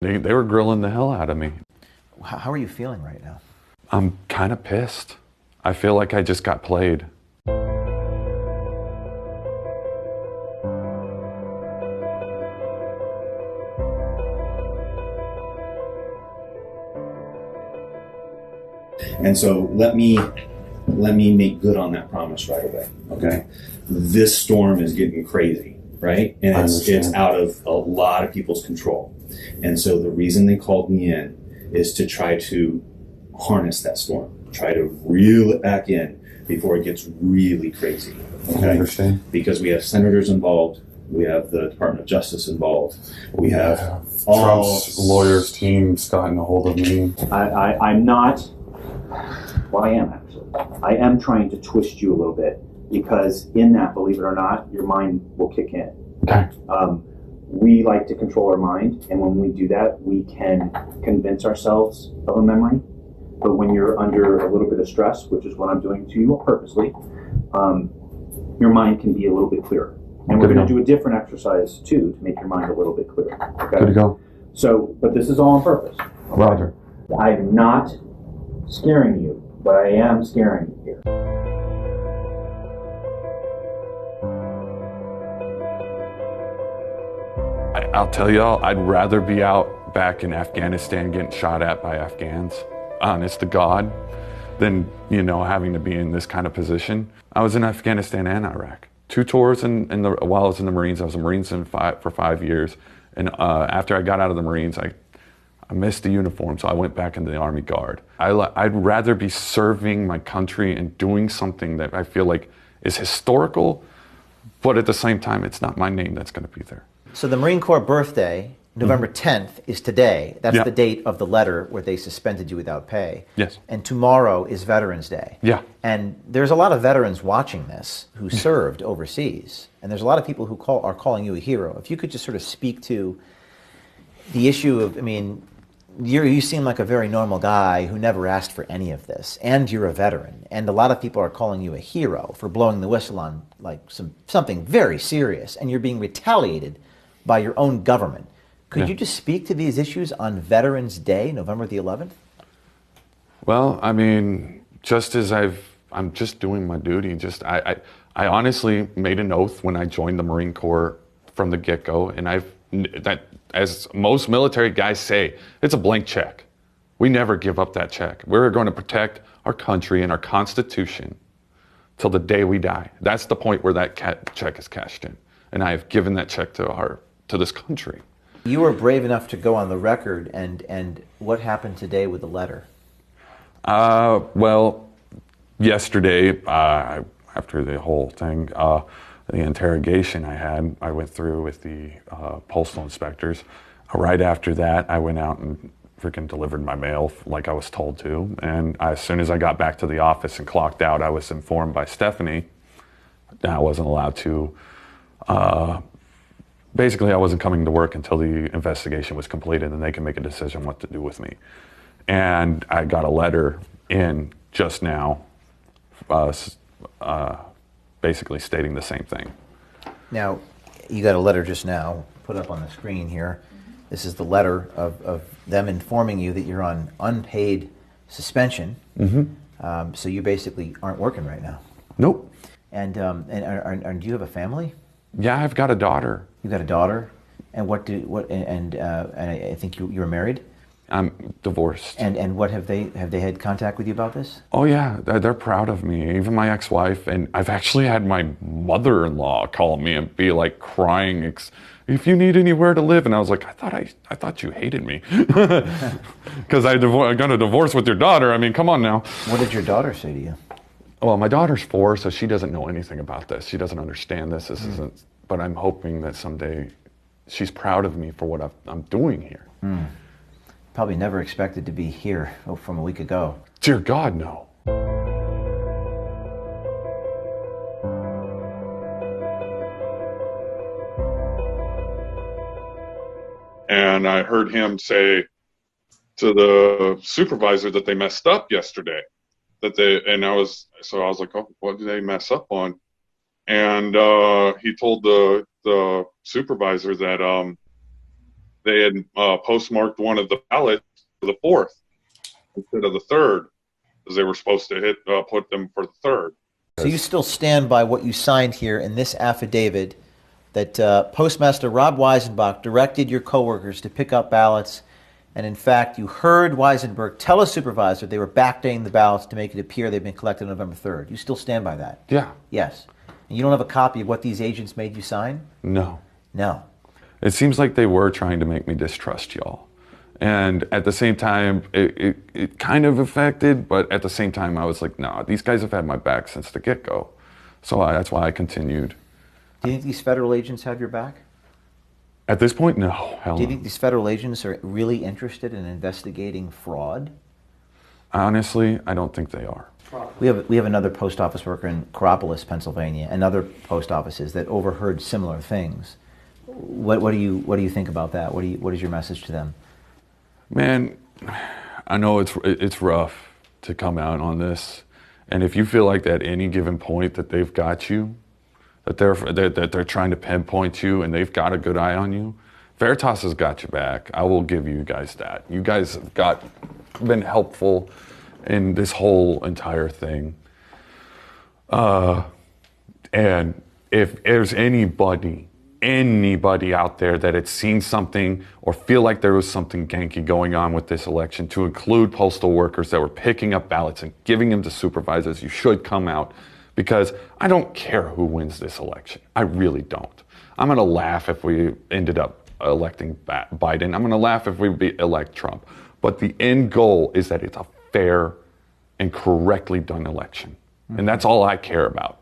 They were grilling the hell out of me. How are you feeling right now? I'm kind of pissed. I feel like I just got played. And so let me make good on that promise right away. Okay, this storm is getting crazy, right? And it's out of a lot of people's control. And so the reason they called me in is to try to harness that storm, try to reel it back in before it gets really crazy. Okay? I understand. Because we have senators involved, we have the Department of Justice involved, we have Trump's lawyers team's gotten a hold of me. I'm not. Well, I am actually. I am trying to twist you a little bit because in that, believe it or not, your mind will kick in. Okay. We like to control our mind, and when we do that, we can convince ourselves of a memory. But when you're under a little bit of stress, which is what I'm doing to you purposely, your mind can be a little bit clearer. And we're going to do a different exercise too to make your mind a little bit clearer. Okay? Good to go. So, but this is all on purpose. Roger. I'm not scaring you, but I am scaring you here. I'll tell y'all, I'd rather be out back in Afghanistan getting shot at by Afghans, honest to God, than, having to be in this kind of position. I was in Afghanistan and Iraq. 2 tours while I was in the Marines. I was a Marine for 5 years. And after I got out of the Marines, I missed the uniform, so I went back into the Army Guard. I'd rather be serving my country and doing something that I feel like is historical, but at the same time, it's not my name that's going to be there. So the Marine Corps birthday, November 10th, is today. That's the date of the letter where they suspended you without pay. Yes. And tomorrow is Veterans Day. Yeah. And there's a lot of veterans watching this who served overseas. And there's a lot of people who are calling you a hero. If you could just sort of speak to the issue of, you seem like a very normal guy who never asked for any of this, and you're a veteran, and a lot of people are calling you a hero for blowing the whistle on something very serious, and you're being retaliated by your own government. Could you just speak to these issues on Veterans Day, November the 11th? Well, just as I'm just doing my duty. I honestly made an oath when I joined the Marine Corps from the get-go, and as most military guys say, it's a blank check. We never give up that check. We're going to protect our country and our Constitution till the day we die. That's the point where that check is cashed in. And I have given that check to this country. You were brave enough to go on the record, and what happened today with the letter? Well, yesterday, after the whole thing, the interrogation I went through with the postal inspectors. Right after that, I went out and freaking delivered my mail like I was told to. And as soon as I got back to the office and clocked out, I was informed by Stephanie that I wasn't allowed to. Basically, I wasn't coming to work until the investigation was completed and they can make a decision what to do with me. And I got a letter in just now, basically stating the same thing. Now, you got a letter just now, put up on the screen here. This is the letter of them informing you that you're on unpaid suspension. Mm-hmm. So you basically aren't working right now. Nope. And do you have a family? Yeah, I've got a daughter. You got a daughter, and and I think you were married. I'm divorced. And what have they had contact with you about this? Oh yeah, they're proud of me. Even my ex-wife, and I've actually had my mother-in-law call me and be like crying, if you need anywhere to live. And I was like, I thought you hated me because I got a divorce with your daughter. Come on now. What did your daughter say to you? Well, my daughter's 4, so she doesn't know anything about this. She doesn't understand this. This isn't. But I'm hoping that someday she's proud of me for what I'm doing here. Probably never expected to be here from a week ago. Dear God, no. And I heard him say to the supervisor that they messed up yesterday. I was like, oh, what did they mess up on? And he told the supervisor that they had postmarked one of the ballots for the 4th instead of the 3rd, because they were supposed to put them for the 3rd. So you still stand by what you signed here in this affidavit that Postmaster Rob Weisenbach directed your coworkers to pick up ballots, and in fact, you heard Weisenberg tell a supervisor they were backdating the ballots to make it appear they'd been collected on November 3rd. You still stand by that? Yeah. Yes. And you don't have a copy of what these agents made you sign? No. No. It seems like they were trying to make me distrust y'all. And at the same time, it kind of affected, but at the same time, I was like, no, these guys have had my back since the get-go. So that's why I continued. Do you think these federal agents have your back? At this point, no. Hell Do you no. think these federal agents are really interested in investigating fraud? Honestly, I don't think they are. We have another post office worker in Coropolis, Pennsylvania, and other post offices that overheard similar things. What do you think about that? What is your message to them? Man, I know it's rough to come out on this, and if you feel like at any given point that they've got you, that they're trying to pinpoint you and they've got a good eye on you, Veritas has got your back. I will give you guys that. You guys have been helpful in this whole entire thing. And if there's anybody out there that had seen something or feel like there was something ganky going on with this election, to include postal workers that were picking up ballots and giving them to supervisors, you should come out, because I don't care who wins this election. I really don't. I'm going to laugh if we ended up electing Biden. I'm going to laugh if we elect Trump. But the end goal is that it's a fair and correctly done election. And that's all I care about.